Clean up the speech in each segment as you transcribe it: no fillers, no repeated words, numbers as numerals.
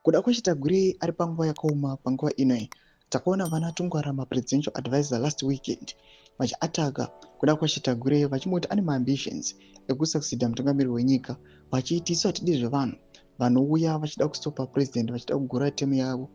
Kuda kwechitagure ari panguva yakaoma panguva inoyi. Takaona vana Tungwarama presidential advisor last weekend vachiataka kuda kwechitagure vachimoti ane maambitions ekusucceeda mutungamiriri wenyika, vachiti isu hatidi zvevanhu vanouya vachida kustopa president, vachida kugura temu yavo,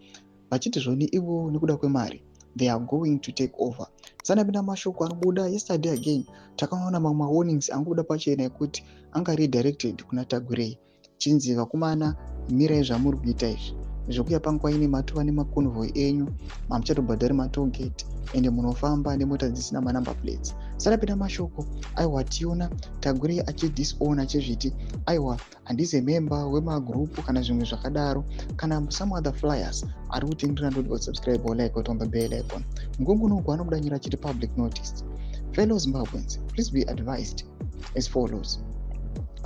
vachiti zvoni ivo nekuda kwemari they are going to take over. Sanapinda mashoko anobuda yesterday again, takaona mamwe warnings angobuda pachena ekuti anga redirected kuna Tagurei, chinzi vakomana mirai zvamuri kuita izvi zvokuya panguva ine matova nemaconvoy enyu, hamuchatobhadhari matollgate ende munofamba nemota dzisina manumber plates. Sanapinda mashoko aiwa tiona Tagurei achidisowna achizviti aiwa handisi member wemagroup kana zvimwe zvakadaro, kana some other flyers ari kutendera ndoti subscribe or like on the bell icon. Ngungunuku anobuda nyora achiti public notice. Fellow Zimbabweans, please be advised as follows.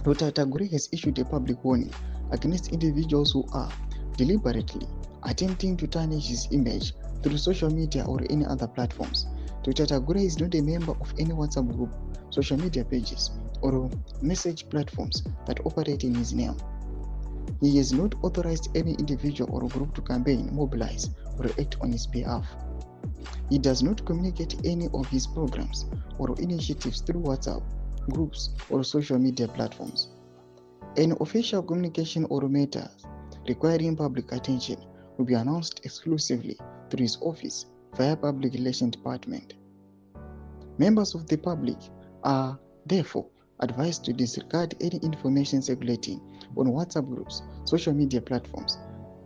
Dr. Tagurei has issued a public warning against individuals who are deliberately attempting to tarnish his image through social media or any other platforms. Dr. Tagurei is not a member of any WhatsApp group, social media pages, or message platforms that operate in his name. He has not authorized any individual or group to campaign, mobilize, or act on his behalf. He does not communicate any of his programs or initiatives through WhatsApp groups or social media platforms. An official communication or matters requiring public attention will be announced exclusively through his office via Public Relations Department. Members of the public are therefore advised to disregard any information circulating on WhatsApp groups, social media platforms,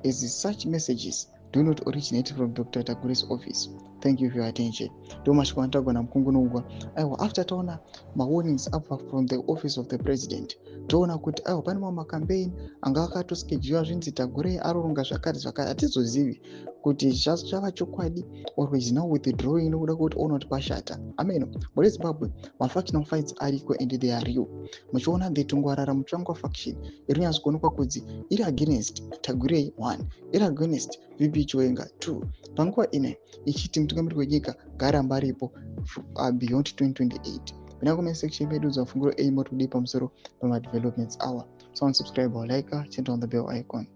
as such messages do not originate from Dr. Tagurei's office. Thank you for your attention. After taona warnings up from the office of the president, toona kuti pane makampeni anga akatoschedula zvinzi Tagurei aronga zvakati hatizozivi kuti zvava chokwadi or is now withdrawing nokuda kuti ona kuti pashata. Amen. Muri Zimbabwe mafactional fights ariko and they are real. Muchiona the Tungwarara mutsvangwa faction iri kunyatsokuonekwa kuti iri against Tagurei 1, iri against VP Chiwenga 2. Panguva ine ichiti mutungamiriri wenyika ngaramba aripo beyond 2028. Pina comment section medu dzafunguro aim kuti kudi pamusoro pama developments hour. So unsubscribe or like, turn on the bell icon.